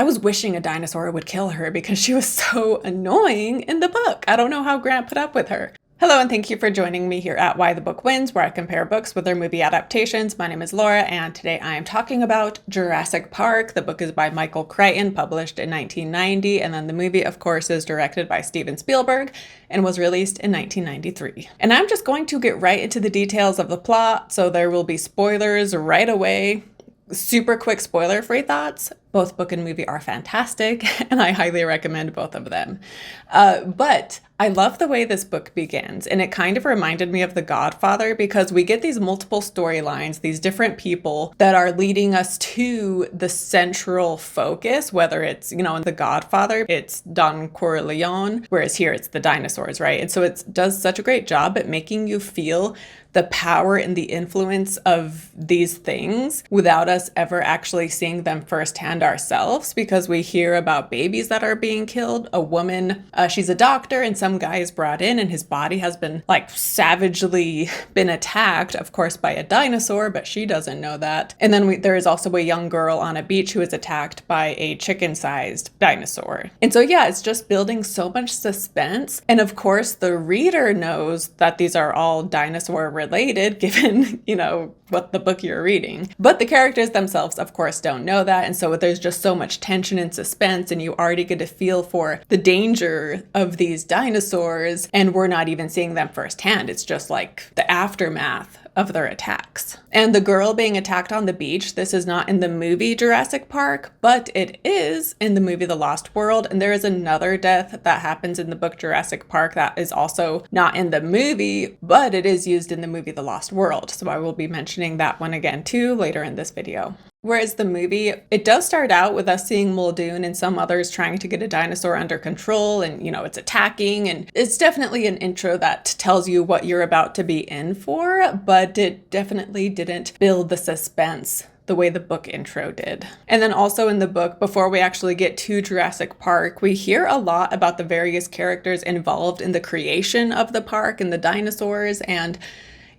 I was wishing a dinosaur would kill her because she was so annoying in the book. I don't know how Grant put up with her. Hello and thank you for joining me here at Why the Book Wins, where I compare books with their movie adaptations. My name is Laura, and today I am talking about Jurassic Park. The book is by Michael Crichton, published in 1990, and then the movie, of course, is directed by Steven Spielberg and was released in 1993. And I'm just going to get right into the details of the plot, so there will be spoilers right away. Super quick spoiler-free thoughts. Both book and movie are fantastic, and I highly recommend both of them. But I love the way this book begins, and it kind of reminded me of The Godfather because we get these multiple storylines, these different people that are leading us to the central focus, whether it's, in The Godfather, it's Don Corleone, whereas here it's the dinosaurs, right? And so it does such a great job at making you feel the power and the influence of these things without us ever actually seeing them firsthand ourselves, because we hear about babies that are being killed. A woman, she's a doctor, and some guy is brought in and his body has been savagely been attacked, of course, by a dinosaur, but she doesn't know that. And then there is also a young girl on a beach who is attacked by a chicken-sized dinosaur. And so, yeah, it's just building so much suspense. And of course, the reader knows that these are all dinosaur related, given, what the book you're reading. But the characters themselves, of course, don't know that. And so there's just so much tension and suspense, and you already get a feel for the danger of these dinosaurs, and we're not even seeing them firsthand. It's just like the aftermath of their attacks. And the girl being attacked on the beach, this is not in the movie Jurassic Park, but it is in the movie The Lost World. And there is another death that happens in the book Jurassic Park that is also not in the movie, but it is used in the movie The Lost World. So I will be mentioning that one again too later in this video. Whereas the movie, it does start out with us seeing Muldoon and some others trying to get a dinosaur under control, and it's attacking, and it's definitely an intro that tells you what you're about to be in for, but it definitely didn't build the suspense the way the book intro did. And then also in the book, before we actually get to Jurassic Park, we hear a lot about the various characters involved in the creation of the park and the dinosaurs. And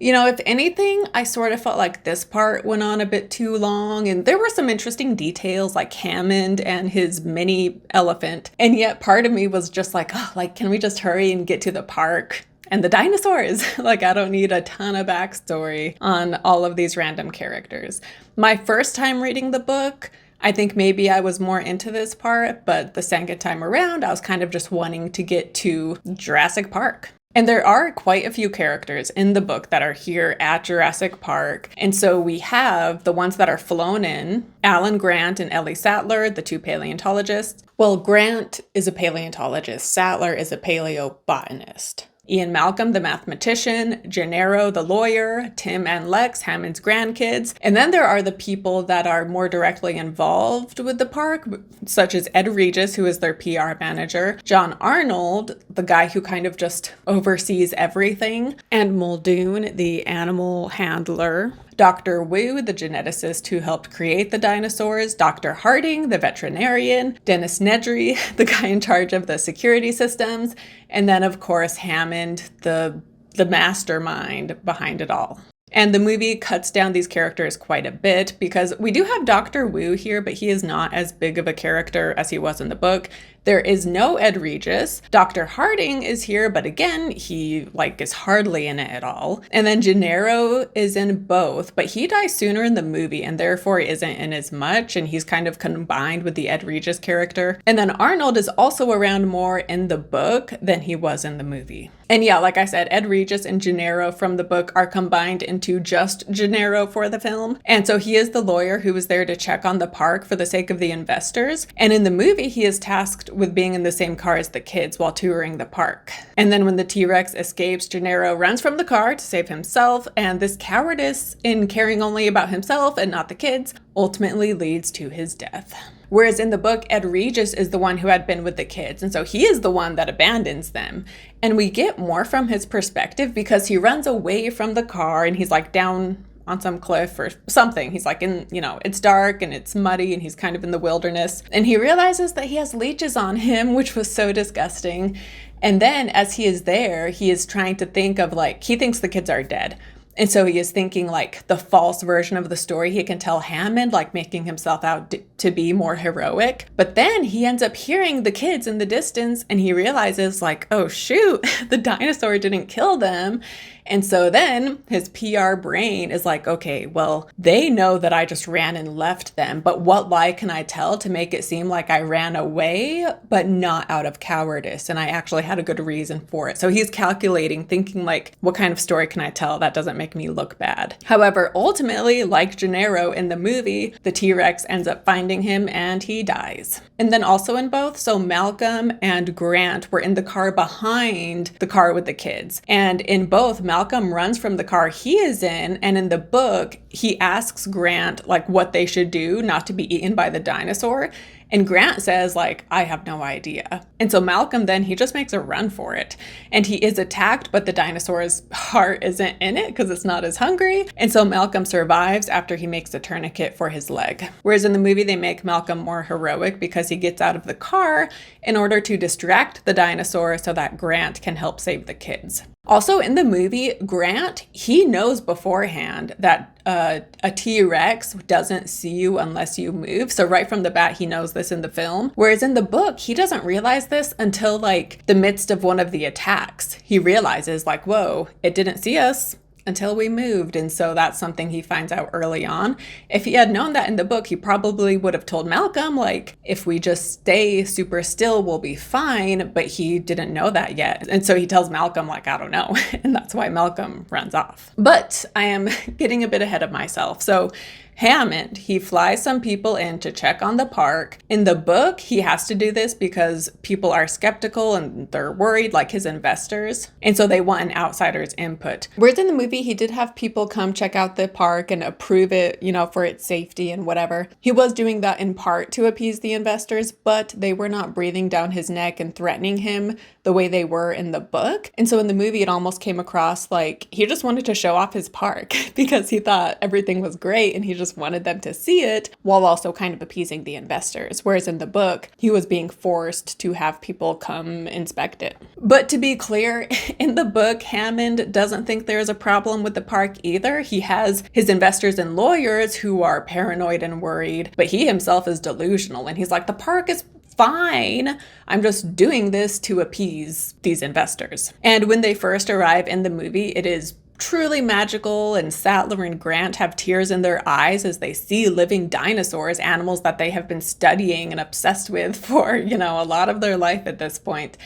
if anything, I sort of felt like this part went on a bit too long, and there were some interesting details like Hammond and his mini elephant. And yet part of me was just can we just hurry and get to the park and the dinosaurs? I don't need a ton of backstory on all of these random characters. My first time reading the book, I think maybe I was more into this part, but the second time around, I was kind of just wanting to get to Jurassic Park. And there are quite a few characters in the book that are here at Jurassic Park. And so we have the ones that are flown in, Alan Grant and Ellie Sattler, the two paleontologists. Well, Grant is a paleontologist. Sattler is a paleobotanist. Ian Malcolm, the mathematician, Gennaro, the lawyer, Tim and Lex, Hammond's grandkids. And then there are the people that are more directly involved with the park, such as Ed Regis, who is their PR manager, John Arnold, the guy who kind of just oversees everything, and Muldoon, the animal handler, Dr. Wu, the geneticist who helped create the dinosaurs, Dr. Harding, the veterinarian, Dennis Nedry, the guy in charge of the security systems, and then, of course, Hammond, the mastermind behind it all. And the movie cuts down these characters quite a bit because we do have Dr. Wu here, but he is not as big of a character as he was in the book. There is no Ed Regis. Dr. Harding is here, but again, he is hardly in it at all. And then Gennaro is in both, but he dies sooner in the movie and therefore isn't in as much, and he's kind of combined with the Ed Regis character. And then Arnold is also around more in the book than he was in the movie. And yeah, like I said, Ed Regis and Gennaro from the book are combined into just Gennaro for the film. And so he is the lawyer who was there to check on the park for the sake of the investors. And in the movie, he is tasked with being in the same car as the kids while touring the park. And then when the T-Rex escapes, Gennaro runs from the car to save himself, and this cowardice in caring only about himself and not the kids ultimately leads to his death. Whereas in the book, Ed Regis is the one who had been with the kids, and so he is the one that abandons them. And we get more from his perspective because he runs away from the car and he's down on some cliff or something. He's it's dark and it's muddy and he's kind of in the wilderness. And he realizes that he has leeches on him, which was so disgusting. And then as he is there, he is trying to think of he thinks the kids are dead. And so he is thinking like the false version of the story he can tell Hammond, like making himself out to be more heroic. But then he ends up hearing the kids in the distance and he realizes like, oh shoot, the dinosaur didn't kill them. And so then his PR brain is like, okay, well, they know that I just ran and left them, but what lie can I tell to make it seem like I ran away, but not out of cowardice? And I actually had a good reason for it. So he's calculating, thinking like, what kind of story can I tell that doesn't make me look bad? However, ultimately, like Gennaro in the movie, the T-Rex ends up finding him and he dies. And then also in both, so Malcolm and Grant were in the car behind the car with the kids. And in both, Malcolm runs from the car he is in, and in the book, he asks Grant like what they should do not to be eaten by the dinosaur. And Grant says like, I have no idea. And so Malcolm then, he just makes a run for it. And he is attacked, but the dinosaur's heart isn't in it because it's not as hungry. And so Malcolm survives after he makes a tourniquet for his leg. Whereas in the movie, they make Malcolm more heroic because he gets out of the car in order to distract the dinosaur so that Grant can help save the kids. Also in the movie, Grant, he knows beforehand that a T-Rex doesn't see you unless you move. So right from the bat, he knows this in the film. Whereas in the book, he doesn't realize this until like the midst of one of the attacks. He realizes like, whoa, it didn't see us until we moved. And so that's something he finds out early on. If he had known that in the book, he probably would have told Malcolm, like, if we just stay super still, we'll be fine. But he didn't know that yet. And so he tells Malcolm, like, I don't know. And that's why Malcolm runs off. But I am getting a bit ahead of myself. So Hammond, he flies some people in to check on the park. In the book, he has to do this because people are skeptical and they're worried, like his investors. And so they want an outsider's input. Whereas in the movie, he did have people come check out the park and approve it, for its safety and whatever. He was doing that in part to appease the investors, but they were not breathing down his neck and threatening him the way they were in the book. And so in the movie, it almost came across like he just wanted to show off his park because he thought everything was great and he just wanted them to see it while also kind of appeasing the investors. Whereas in the book, he was being forced to have people come inspect it. But to be clear, in the book, Hammond doesn't think there's a problem with the park either. He has his investors and lawyers who are paranoid and worried, but he himself is delusional. And he's like, the park is fine. I'm just doing this to appease these investors. And when they first arrive in the movie, it is truly magical, and Sattler and Grant have tears in their eyes as they see living dinosaurs, animals that they have been studying and obsessed with for, a lot of their life at this point.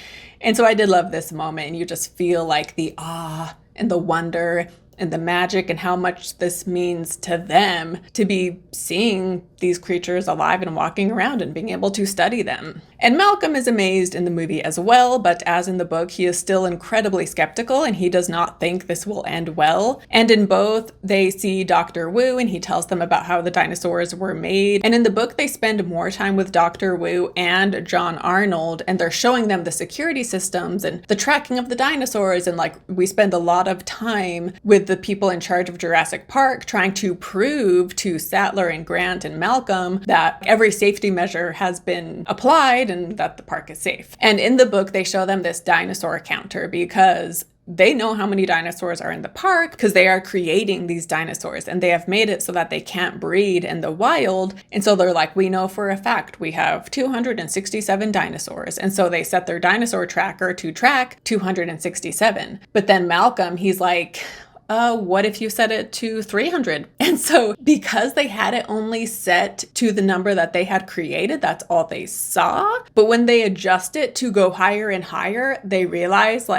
And so I did love this moment, and you just feel like the awe and the wonder and the magic and how much this means to them to be seeing these creatures alive and walking around and being able to study them. And Malcolm is amazed in the movie as well, but as in the book, he is still incredibly skeptical and he does not think this will end well. And in both, they see Dr. Wu and he tells them about how the dinosaurs were made. And in the book, they spend more time with Dr. Wu and John Arnold, and they're showing them the security systems and the tracking of the dinosaurs. And we spend a lot of time with the people in charge of Jurassic Park trying to prove to Sattler and Grant and Malcolm that every safety measure has been applied and that the park is safe. And in the book, they show them this dinosaur counter because they know how many dinosaurs are in the park because they are creating these dinosaurs and they have made it so that they can't breed in the wild. And so they're like, we know for a fact we have 267 dinosaurs. And so they set their dinosaur tracker to track 267. But then Malcolm, he's like, what if you set it to 300? And so because they had it only set to the number that they had created, that's all they saw. But when they adjust it to go higher and higher, they realize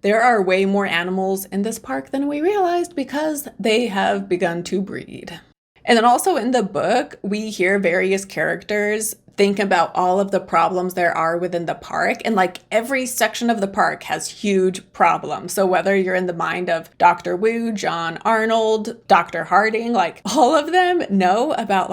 there are way more animals in this park than we realized because they have begun to breed. And then also in the book, we hear various characters think about all of the problems there are within the park. And every section of the park has huge problems. So whether you're in the mind of Dr. Wu, John Arnold, Dr. Harding, all of them know about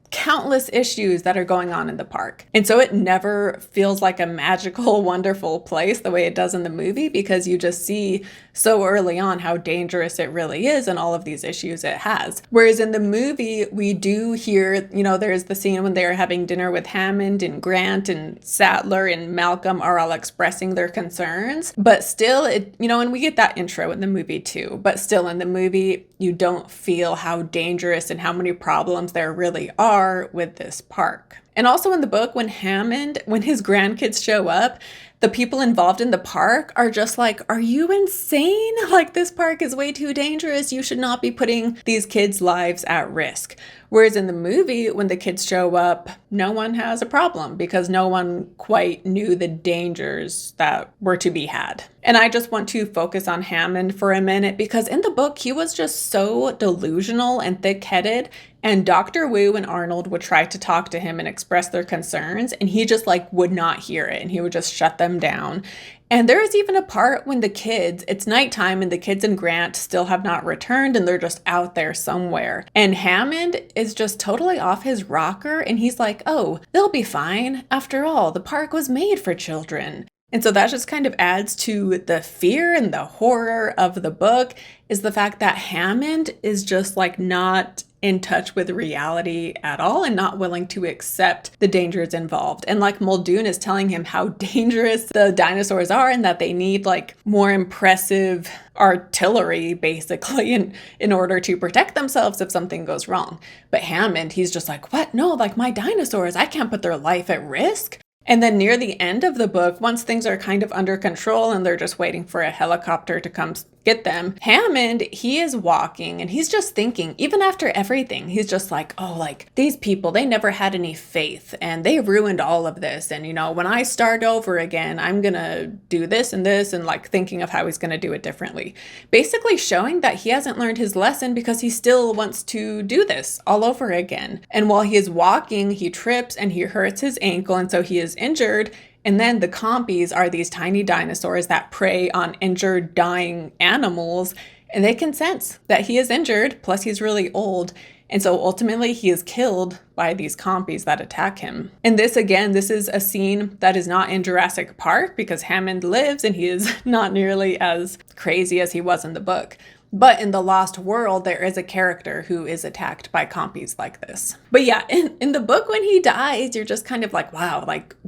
countless issues that are going on in the park. And so it never feels like a magical, wonderful place the way it does in the movie, because you just see so early on how dangerous it really is and all of these issues it has. Whereas in the movie, we do hear, there's the scene when they're having dinner with Hammond and Grant and Sattler and Malcolm are all expressing their concerns. But still, and we get that intro in the movie too, but still in the movie, you don't feel how dangerous and how many problems there really are with this park. And also in the book, when his grandkids show up, the people involved in the park are just like, are you insane? Like, this park is way too dangerous. You should not be putting these kids' lives at risk. Whereas in the movie, when the kids show up, no one has a problem because no one quite knew the dangers that were to be had. And I just want to focus on Hammond for a minute, because in the book, he was just so delusional and thick-headed. And Dr. Wu and Arnold would try to talk to him and express their concerns, and he just would not hear it, and he would just shut them down. And there is even a part when it's nighttime and the kids and Grant still have not returned and they're just out there somewhere. And Hammond is just totally off his rocker, and he's like, oh, they'll be fine. After all, the park was made for children. And so that just kind of adds to the fear and the horror of the book, is the fact that Hammond is just not in touch with reality at all and not willing to accept the dangers involved. And Muldoon is telling him how dangerous the dinosaurs are and that they need more impressive artillery basically in order to protect themselves if something goes wrong. But Hammond, he's just like, what? No, my dinosaurs, I can't put their life at risk. And then near the end of the book, once things are kind of under control and they're just waiting for a helicopter to come get them, Hammond, he is walking and he's just thinking, even after everything, he's just like, oh, these people, they never had any faith and they ruined all of this. And, when I start over again, I'm going to do this and this, and thinking of how he's going to do it differently. Basically showing that he hasn't learned his lesson because he still wants to do this all over again. And while he is walking, he trips and he hurts his ankle, and so he is injured. And then the compies are these tiny dinosaurs that prey on injured, dying animals, and they can sense that he is injured, plus he's really old. And so ultimately he is killed by these compies that attack him. And this is a scene that is not in Jurassic Park, because Hammond lives and he is not nearly as crazy as he was in the book. But in The Lost World, there is a character who is attacked by compies like this. But yeah, in the book, when he dies, you're just kind of like, wow,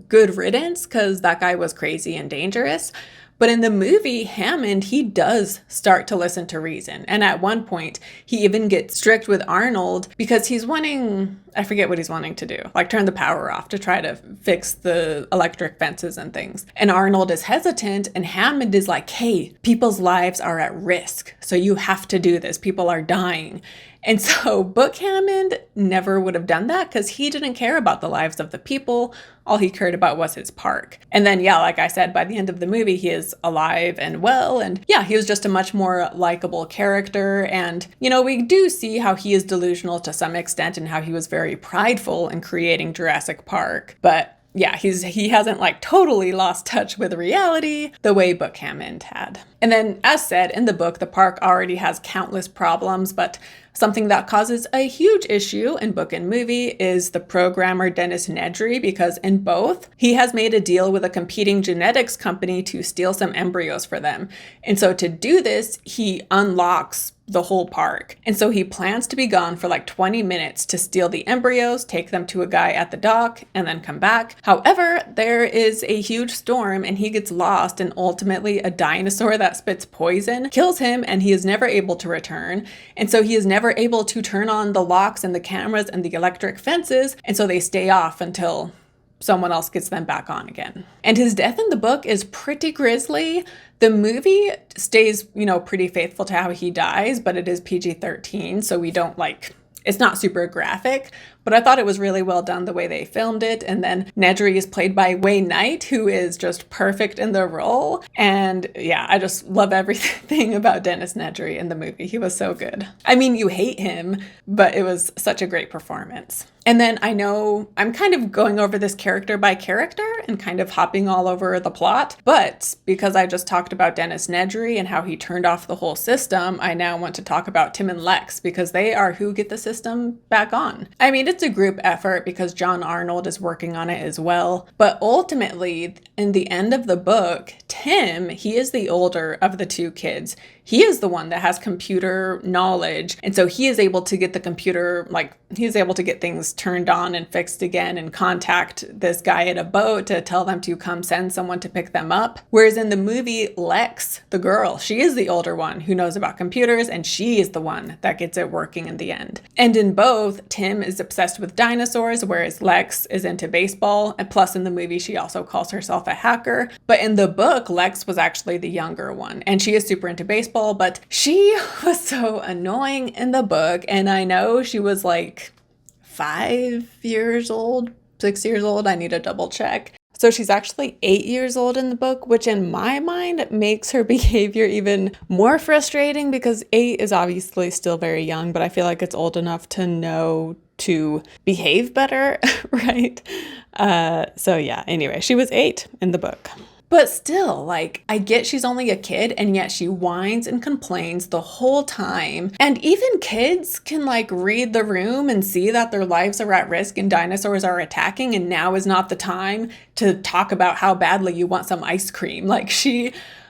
good riddance, because that guy was crazy and dangerous. But in the movie, Hammond, he does start to listen to reason. And at one point, he even gets strict with Arnold because he's wanting, I forget what he's wanting to do, turn the power off to try to fix the electric fences and things. And Arnold is hesitant, and Hammond is like, hey, people's lives are at risk, so you have to do this. People are dying. And so Book Hammond never would have done that because he didn't care about the lives of the people. All he cared about was his park. And then, yeah, like I said, by the end of the movie, he is alive and well. And yeah, he was just a much more likable character. And, we do see how he is delusional to some extent and how he was very prideful in creating Jurassic Park. But yeah, he hasn't totally lost touch with reality the way Book Hammond had. And then, as said, in the book, the park already has countless problems, but something that causes a huge issue in book and movie is the programmer Dennis Nedry, because in both, he has made a deal with a competing genetics company to steal some embryos for them. And so to do this, he unlocks the whole park. And so he plans to be gone for 20 minutes to steal the embryos, take them to a guy at the dock, and then come back. However, there is a huge storm and he gets lost, and ultimately a dinosaur that spits poison kills him, and he is never able to return. And so he is never able to turn on the locks and the cameras and the electric fences, and so they stay off until someone else gets them back on again. And his death in the book is pretty grisly. The movie stays, pretty faithful to how he dies, but it is PG-13, so we don't it's not super graphic, but I thought it was really well done the way they filmed it. And then Nedry is played by Wayne Knight, who is just perfect in the role. And yeah, I just love everything about Dennis Nedry in the movie. He was so good. I mean, you hate him, but it was such a great performance. And then I know I'm kind of going over this character by character and kind of hopping all over the plot, but because I just talked about Dennis Nedry and how he turned off the whole system, I now want to talk about Tim and Lex, because they are who get the system back on. I mean, it's a group effort because John Arnold is working on it as well. But ultimately, in the end of the book, Tim, he is the older of the two kids. He is the one that has computer knowledge. And so he is able to get the computer, like he's able to get things turned on and fixed again and contact this guy at a boat to tell them to come send someone to pick them up. Whereas in the movie, Lex, the girl, she is the older one who knows about computers, and she is the one that gets it working in the end. And in both, Tim is obsessed with dinosaurs, whereas Lex is into baseball. And plus in the movie, she also calls herself a hacker. But in the book, Lex was actually the younger one, and she is super into baseball. But she was so annoying in the book, and I know she was like 5 years old, 6 years old. I need to double check. So she's actually 8 years old in the book, which in my mind makes her behavior even more frustrating because 8 is obviously still very young, but I feel like it's old enough to know to behave better, right? So yeah, anyway, she was 8 in the book. But still, like, I get she's only a kid, and yet she whines and complains the whole time. And even kids can, like, read the room and see that their lives are at risk and dinosaurs are attacking, and now is not the time to talk about how badly you want some ice cream. Like,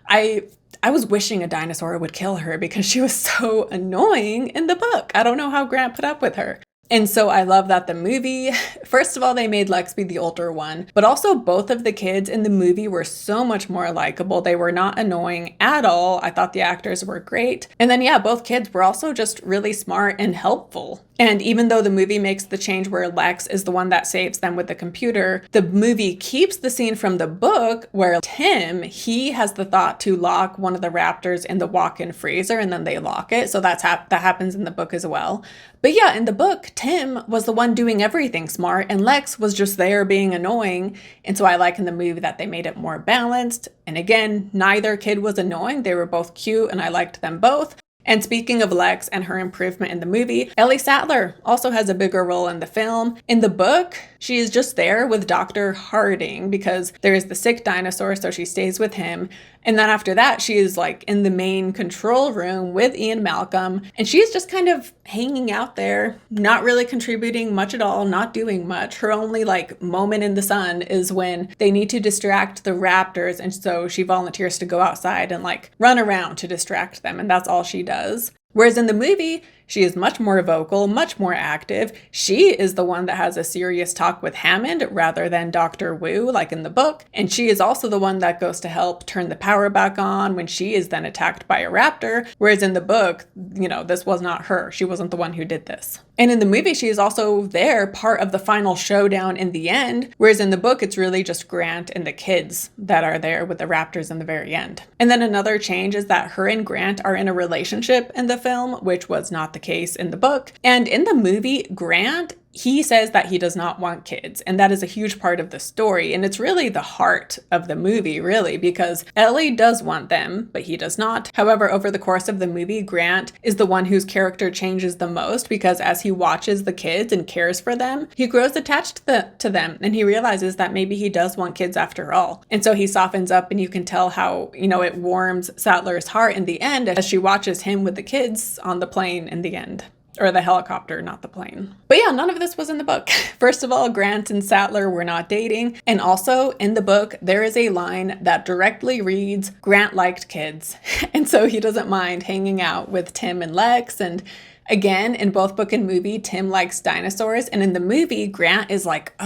I was wishing a dinosaur would kill her because she was so annoying in the book. I don't know how Grant put up with her. And so I love that the movie, first of all, they made Lex be the older one, but also both of the kids in the movie were so much more likable. They were not annoying at all. I thought the actors were great. And then, yeah, both kids were also just really smart and helpful. And even though the movie makes the change where Lex is the one that saves them with the computer, the movie keeps the scene from the book where Tim, he has the thought to lock one of the raptors in the walk-in freezer, and then they lock it. So that happens in the book as well. But yeah, in the book, Tim was the one doing everything smart, and Lex was just there being annoying. And so I like in the movie that they made it more balanced. And again, neither kid was annoying. They were both cute, and I liked them both. And speaking of Lex and her improvement in the movie, Ellie Sattler also has a bigger role in the film. In the book, she is just there with Dr. Harding because there is the sick dinosaur, so she stays with him. And then after that, she is like in the main control room with Ian Malcolm, and she's just kind of hanging out there, not really contributing much at all, not doing much. Her only like moment in the sun is when they need to distract the raptors, and so she volunteers to go outside and like run around to distract them, and that's all she does. Whereas in the movie, she is much more vocal, much more active. She is the one that has a serious talk with Hammond rather than Dr. Wu, like in the book. And she is also the one that goes to help turn the power back on when she is then attacked by a raptor. Whereas in the book, this was not her. She wasn't the one who did this. And in the movie, she is also there, part of the final showdown in the end. Whereas in the book, it's really just Grant and the kids that are there with the raptors in the very end. And then another change is that her and Grant are in a relationship in the film, which was not the case in the book. And in the movie, Grant, he says that he does not want kids, and that is a huge part of the story, and it's really the heart of the movie, really, because Ellie does want them, but he does not. However, over the course of the movie, Grant is the one whose character changes the most because as he watches the kids and cares for them, he grows attached to them, and he realizes that maybe he does want kids after all. And so he softens up, and you can tell how, it warms Sattler's heart in the end as she watches him with the kids on the plane in the end. Or the helicopter, not the plane. But yeah, none of this was in the book. First of all, Grant and Sattler were not dating. And also, in the book, there is a line that directly reads, Grant liked kids. And so he doesn't mind hanging out with Tim and Lex. And again, in both book and movie, Tim likes dinosaurs. And in the movie, Grant is like,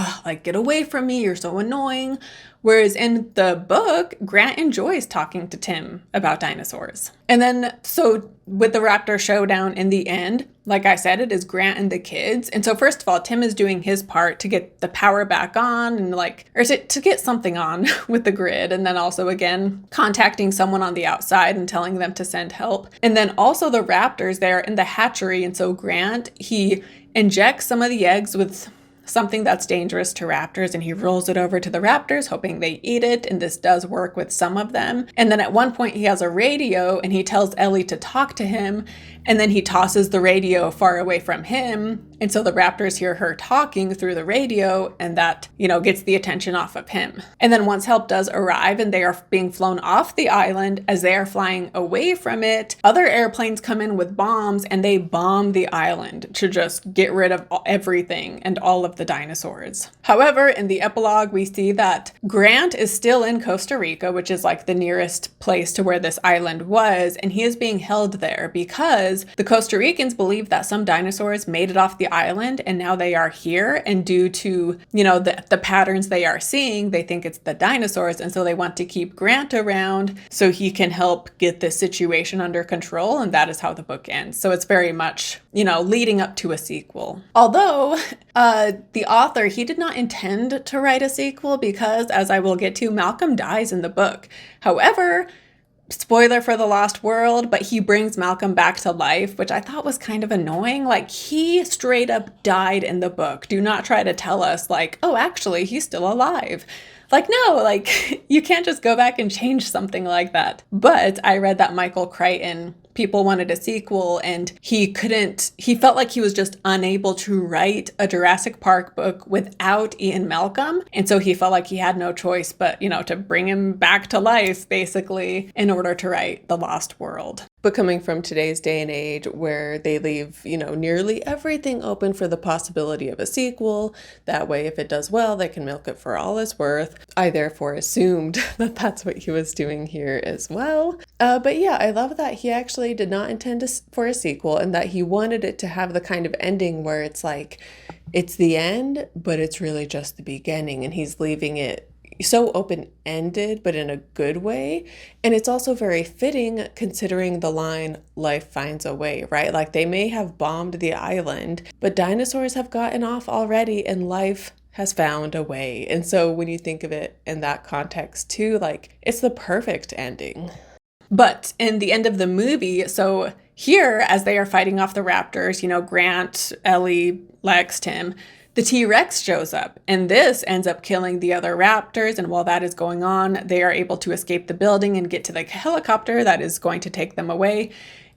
get away from me, you're so annoying. Whereas in the book, Grant enjoys talking to Tim about dinosaurs. And then, so with the raptor showdown in the end, like I said, it is Grant and the kids. And so first of all, Tim is doing his part to get the power back on and to get something on with the grid. And then also again, contacting someone on the outside and telling them to send help. And then also the raptors there in the hatchery. And so Grant, he injects some of the eggs with something that's dangerous to raptors, and he rolls it over to the raptors, hoping they eat it, and this does work with some of them. And then at one point he has a radio, and he tells Ellie to talk to him, and then he tosses the radio far away from him, and so the raptors hear her talking through the radio, and that, gets the attention off of him. And then once help does arrive and they are being flown off the island, as they are flying away from it, other airplanes come in with bombs, and they bomb the island to just get rid of everything and all of the dinosaurs. However, in the epilogue, we see that Grant is still in Costa Rica, which is like the nearest place to where this island was, and he is being held there because the Costa Ricans believe that some dinosaurs made it off the island and now they are here, and due to, the patterns they are seeing, they think it's the dinosaurs, and so they want to keep Grant around so he can help get this situation under control, and that is how the book ends. So it's very much, leading up to a sequel. Although the author, he did not intend to write a sequel because, as I will get to, Malcolm dies in the book. However, spoiler for The Lost World, but he brings Malcolm back to life, which I thought was kind of annoying. Like, he straight up died in the book. Do not try to tell us, like, oh, actually, he's still alive. Like, no, like, you can't just go back and change something like that. But I read that Michael Crichton, people wanted a sequel, and he felt like he was just unable to write a Jurassic Park book without Ian Malcolm. And so he felt like he had no choice but, to bring him back to life, basically, in order to write The Lost World. But coming from today's day and age where they leave, nearly everything open for the possibility of a sequel, that way if it does well, they can milk it for all it's worth. I therefore assumed that that's what he was doing here as well. But yeah, I love that he actually did not intend for a sequel, and that he wanted it to have the kind of ending where it's like, it's the end, but it's really just the beginning, and he's leaving it so open-ended, but in a good way. And it's also very fitting considering the line, life finds a way, right? Like, they may have bombed the island, but dinosaurs have gotten off already, and life has found a way. And so when you think of it in that context too, like, it's the perfect ending. But in the end of the movie, so here, as they are fighting off the raptors, Grant, Ellie, Lex, Tim, the T-Rex shows up, and this ends up killing the other raptors. And while that is going on, they are able to escape the building and get to the helicopter that is going to take them away.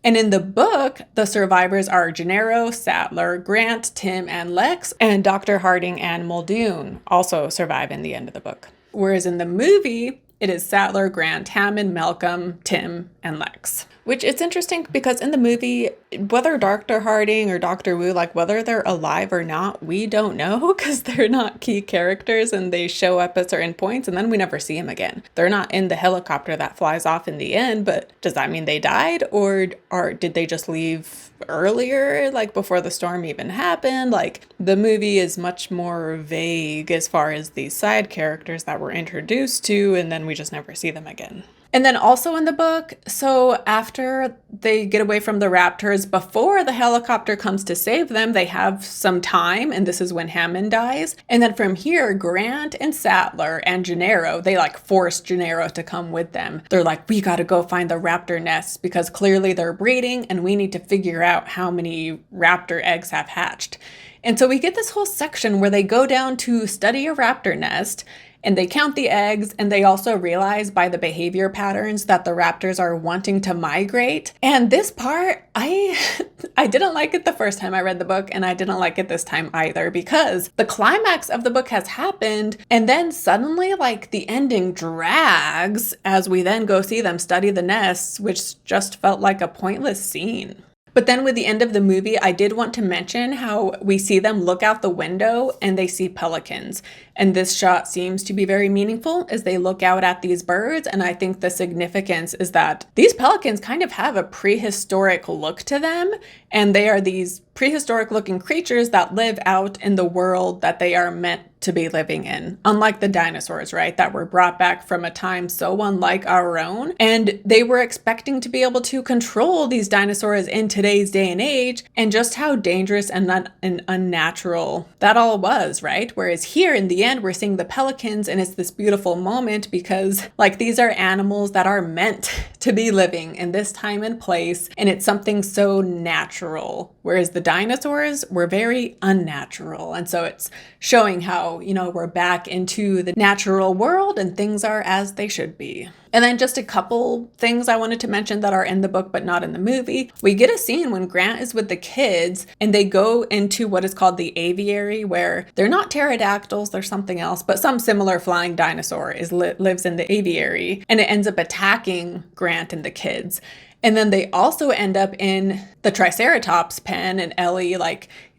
And in the book, the survivors are Gennaro, Sattler, Grant, Tim, and Lex, and Dr. Harding and Muldoon also survive in the end of the book. Whereas in the movie, it is Sattler, Grant, Hammond, Malcolm, Tim, and Lex. Which it's interesting because in the movie, whether Dr. Harding or Dr. Wu, like whether they're alive or not, we don't know because they're not key characters and they show up at certain points and then we never see them again. They're not in the helicopter that flies off in the end, but does that mean they died or did they just leave earlier, like before the storm even happened? Like, the movie is much more vague as far as these side characters that we're introduced to, and then we just never see them again. And then also in the book, so after they get away from the raptors, before the helicopter comes to save them, they have some time, and this is when Hammond dies. And then from here, Grant and Sattler and Gennaro, they like force Gennaro to come with them. They're like, we got to go find the raptor nests because clearly they're breeding and we need to figure out how many raptor eggs have hatched. And so we get this whole section where they go down to study a raptor nest, and they count the eggs, and they also realize by the behavior patterns that the raptors are wanting to migrate. And this part, I didn't like it the first time I read the book, and I didn't like it this time either, because the climax of the book has happened, and then suddenly, like, the ending drags as we then go see them study the nests, which just felt like a pointless scene. But then with the end of the movie, I did want to mention how we see them look out the window and they see pelicans. And this shot seems to be very meaningful as they look out at these birds. And I think the significance is that these pelicans kind of have a prehistoric look to them. And they are these prehistoric looking creatures that live out in the world that they are meant to be living in, unlike the dinosaurs, right, that were brought back from a time so unlike our own. And they were expecting to be able to control these dinosaurs in today's day and age, and just how dangerous and unnatural that all was, right? Whereas here in the end, we're seeing the pelicans, and it's this beautiful moment because, like, these are animals that are meant to be living in this time and place, and it's something so natural, whereas the dinosaurs were very unnatural. And so it's showing how, we're back into the natural world and things are as they should be. And then just a couple things I wanted to mention that are in the book but not in the movie. We get a scene when Grant is with the kids and they go into what is called the aviary, where they're not pterodactyls, they're something else, but some similar flying dinosaur lives in the aviary, and it ends up attacking Grant and the kids. And then they also end up in the Triceratops pen, and Ellie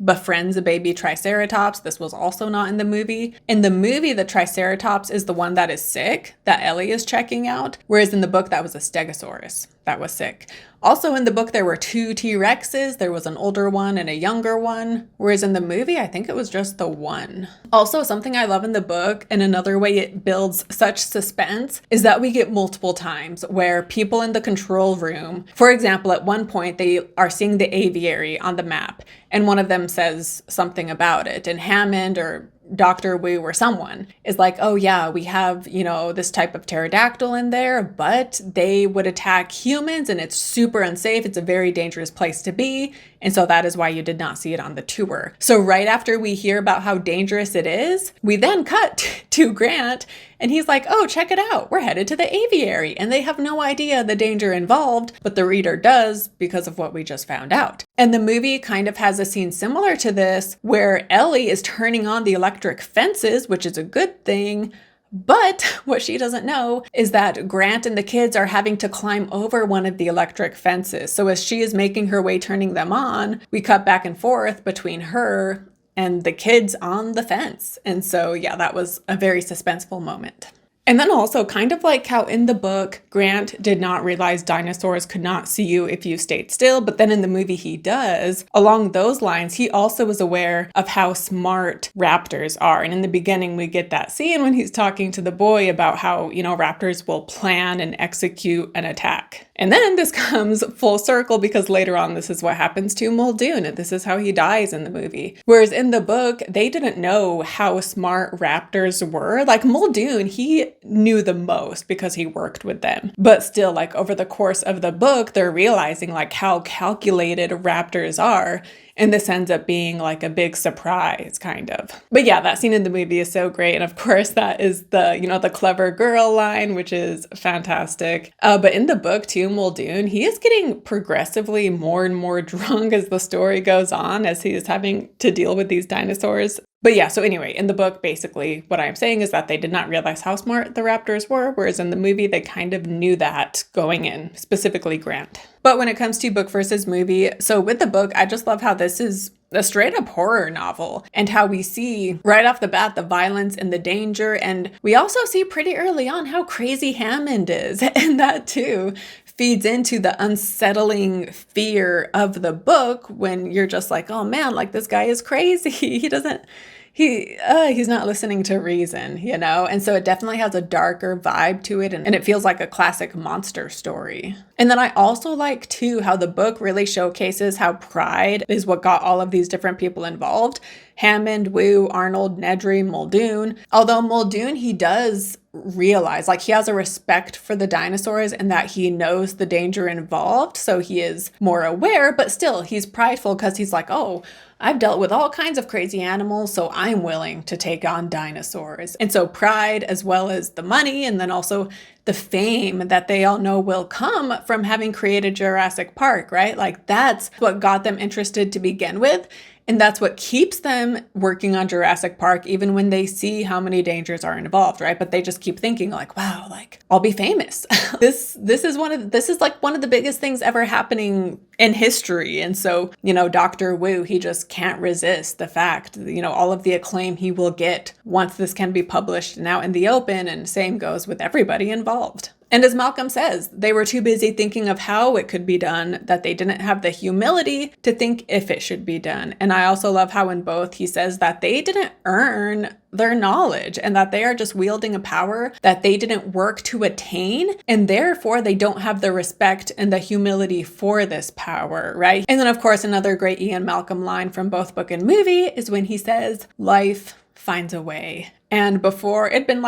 befriends a baby Triceratops. This was also not in the movie. In the movie, the Triceratops is the one that is sick, that Ellie is checking out, whereas in the book, that was a Stegosaurus that was sick. Also in the book, there were 2 T-Rexes. There was an older one and a younger one, whereas in the movie, I think it was just the one. Also, something I love in the book, and another way it builds such suspense, is that we get multiple times where people in the control room, for example, at one point, they are seeing the aviary on the map, and one of them says something about it, and Hammond or Dr. Wu or someone is like, oh yeah, we have, this type of pterodactyl in there, but they would attack humans and it's super unsafe. It's a very dangerous place to be. And so that is why you did not see it on the tour. So right after we hear about how dangerous it is, we then cut to Grant and he's like, oh, check it out. We're headed to the aviary. And they have no idea the danger involved, but the reader does because of what we just found out. And the movie kind of has a scene similar to this where Ellie is turning on the electric fences, which is a good thing. But what she doesn't know is that Grant and the kids are having to climb over one of the electric fences. So as she is making her way turning them on, we cut back and forth between her and the kids on the fence. And so, yeah, that was a very suspenseful moment. And then also kind of like how in the book, Grant did not realize dinosaurs could not see you if you stayed still, but then in the movie he does. Along those lines, he also was aware of how smart raptors are. And in the beginning, we get that scene when he's talking to the boy about how, raptors will plan and execute an attack. And then this comes full circle because later on, this is what happens to Muldoon. And this is how he dies in the movie. Whereas in the book, they didn't know how smart raptors were. Like Muldoon, he knew the most because he worked with them. But still, over the course of the book, they're realizing how calculated raptors are. And this ends up being a big surprise, kind of. But yeah, that scene in the movie is so great. And of course, that is the clever girl line, which is fantastic. But in the book too, Muldoon, he is getting progressively more and more drunk as the story goes on, as he is having to deal with these dinosaurs. But yeah, so anyway, in the book, basically what I'm saying is that they did not realize how smart the raptors were, whereas in the movie, they kind of knew that going in, specifically Grant. But when it comes to book versus movie, so with the book, I just love how this is a straight up horror novel and how we see right off the bat the violence and the danger. And we also see pretty early on how crazy Hammond is. And that too feeds into the unsettling fear of the book when you're just like, oh man, this guy is crazy. He's not listening to reason, And so it definitely has a darker vibe to it, and it feels like a classic monster story. And then I also like, too, how the book really showcases how pride is what got all of these different people involved. Hammond, Wu, Arnold, Nedry, Muldoon. Although Muldoon, he does realize, he has a respect for the dinosaurs and that he knows the danger involved, so he is more aware, but still, he's prideful because he's like, oh, I've dealt with all kinds of crazy animals, so I'm willing to take on dinosaurs. And so pride, as well as the money, and then also the fame that they all know will come from having created Jurassic Park, right? That's what got them interested to begin with. And that's what keeps them working on Jurassic Park, even when they see how many dangers are involved, right? But they just keep thinking wow, I'll be famous. This is one of the biggest things ever happening in history. And so, Dr. Wu, he just can't resist the fact, all of the acclaim he will get once this can be published and out in the open. And same goes with everybody involved. And as Malcolm says, they were too busy thinking of how it could be done that they didn't have the humility to think if it should be done. And I also love how in both he says that they didn't earn their knowledge and that they are just wielding a power that they didn't work to attain. And therefore, they don't have the respect and the humility for this power, right? And then, of course, another great Ian Malcolm line from both book and movie is when he says, life finds a way. And before, it'd been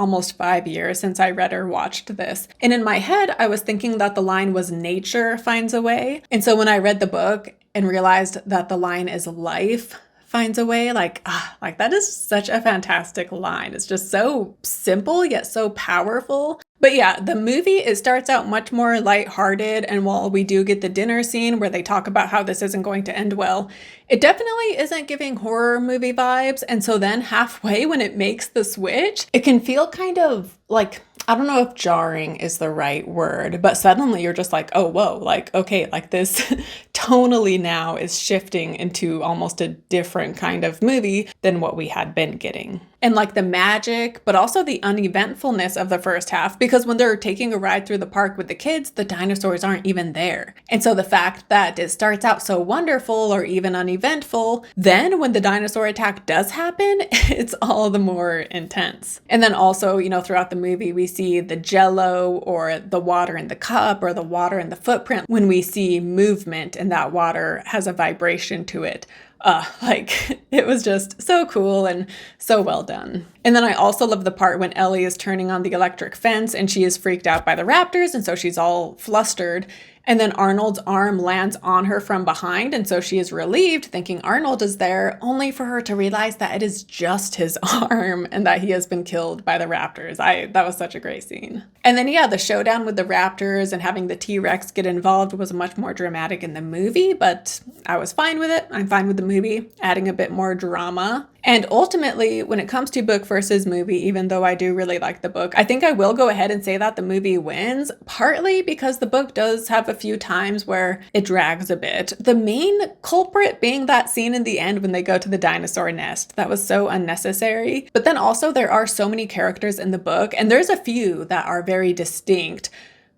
almost 5 years since I read or watched this. And in my head, I was thinking that the line was nature finds a way. And so when I read the book and realized that the line is life finds a way, like that is such a fantastic line. It's just so simple yet so powerful. But yeah, the movie, it starts out much more lighthearted, and while we do get the dinner scene where they talk about how this isn't going to end well, it definitely isn't giving horror movie vibes. And so then halfway when it makes the switch, it can feel kind of like, I don't know if jarring is the right word, but suddenly you're just like, oh, whoa, like, okay, like this tonally now is shifting into almost a different kind of movie than what we had been getting. And like the magic, but also the uneventfulness of the first half, because when they're taking a ride through the park with the kids, the dinosaurs aren't even there. And so the fact that it starts out so wonderful or even uneventful, then when the dinosaur attack does happen, it's all the more intense. And then also, throughout the movie, we see the jello or the water in the cup or the water in the footprint when we see movement and that water has a vibration to it. It was just so cool and so well done. And then I also love the part when Ellie is turning on the electric fence and she is freaked out by the raptors, and so she's all flustered. And then Arnold's arm lands on her from behind, and so she is relieved, thinking Arnold is there, only for her to realize that it is just his arm and that he has been killed by the raptors. That was such a great scene. And then, the showdown with the raptors and having the T-Rex get involved was much more dramatic in the movie, but I was fine with it. I'm fine with the movie, adding a bit more drama. And ultimately, when it comes to book versus movie, even though I do really like the book, I think I will go ahead and say that the movie wins, partly because the book does have a few times where it drags a bit. The main culprit being that scene in the end when they go to the dinosaur nest. That was so unnecessary. But then also there are so many characters in the book, and there's a few that are very distinct.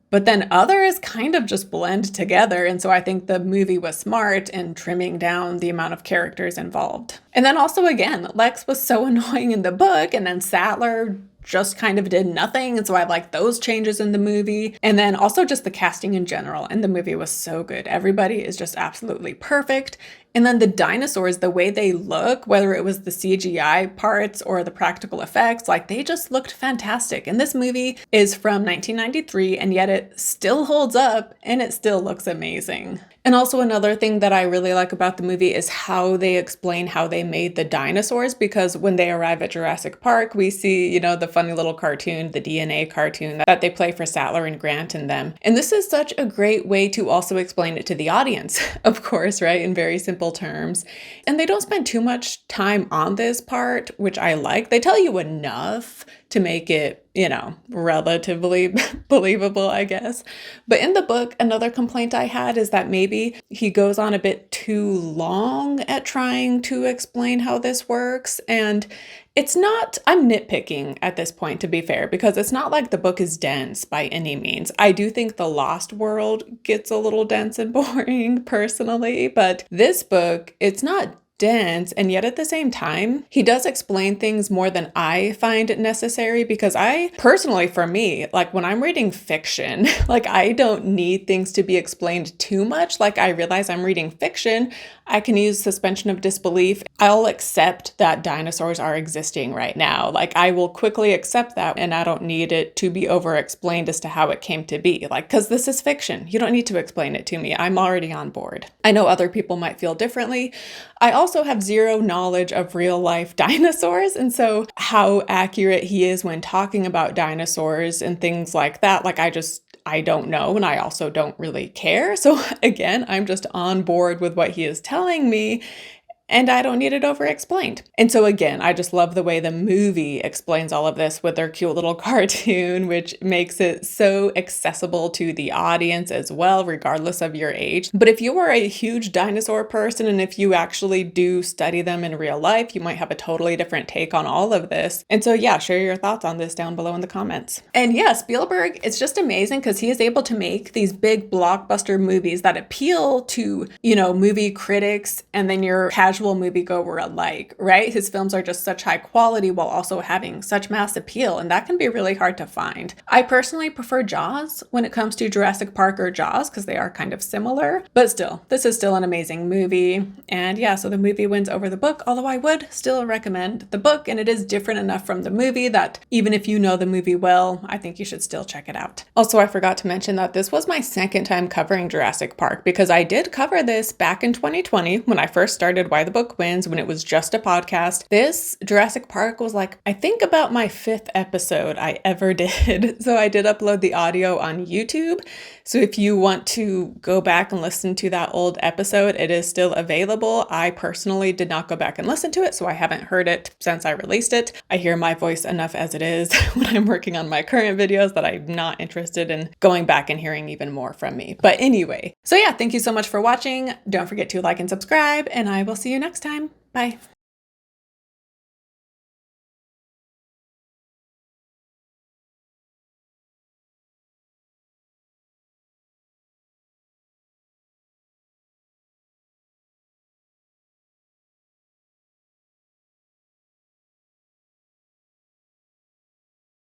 But then others kind of just blend together. And so I think the movie was smart in trimming down the amount of characters involved. And then also, again, Lex was so annoying in the book, and then Sattler just kind of did nothing. And so I like those changes in the movie. And then also just the casting in general. And the movie was so good. Everybody is just absolutely perfect. And then the dinosaurs, the way they look, whether it was the CGI parts or the practical effects, they just looked fantastic. And this movie is from 1993, and yet it still holds up and it still looks amazing. And also another thing that I really like about the movie is how they explain how they made the dinosaurs, because when they arrive at Jurassic Park, we see, the funny little cartoon, the DNA cartoon that they play for Sattler and Grant and them. And this is such a great way to also explain it to the audience, of course, right? In very simple terms. And they don't spend too much time on this part, which I like. They tell you enough to make it, relatively believable, I guess. But in the book, another complaint I had is that maybe he goes on a bit too long at trying to explain how this works. And it's not, I'm nitpicking at this point, to be fair, because it's not like the book is dense by any means. I do think The Lost World gets a little dense and boring personally, but this book, it's not dense, and yet at the same time, he does explain things more than I find necessary, because I personally, for me, when I'm reading fiction, I don't need things to be explained too much. I realize I'm reading fiction, I can use suspension of disbelief. I'll accept that dinosaurs are existing right now. I will quickly accept that, and I don't need it to be over-explained as to how it came to be. Because this is fiction. You don't need to explain it to me. I'm already on board. I know other people might feel differently. I also have zero knowledge of real-life dinosaurs, and so how accurate he is when talking about dinosaurs and things like that, I don't know, and I also don't really care. So again, I'm just on board with what he is telling me, and I don't need it over-explained. And so again, I just love the way the movie explains all of this with their cute little cartoon, which makes it so accessible to the audience as well, regardless of your age. But if you are a huge dinosaur person, and if you actually do study them in real life, you might have a totally different take on all of this. And so yeah, share your thoughts on this down below in the comments. And yeah, Spielberg, it's just amazing because he is able to make these big blockbuster movies that appeal to, movie critics and then your casual casual moviegoer alike, right? His films are just such high quality while also having such mass appeal, and that can be really hard to find. I personally prefer Jaws when it comes to Jurassic Park or Jaws because they are kind of similar, but still, this is still an amazing movie. And yeah, so the movie wins over the book, although I would still recommend the book, and it is different enough from the movie that even if you know the movie well, I think you should still check it out. Also, I forgot to mention that this was my second time covering Jurassic Park because I did cover this back in 2020 when I first started Why the Book Wins, when it was just a podcast. This Jurassic Park was like, I think about my 5th episode I ever did. So I did upload the audio on YouTube. So if you want to go back and listen to that old episode, it is still available. I personally did not go back and listen to it, so I haven't heard it since I released it. I hear my voice enough as it is when I'm working on my current videos that I'm not interested in going back and hearing even more from me. But anyway, so yeah, thank you so much for watching. Don't forget to like and subscribe, and I will see you next time. Bye.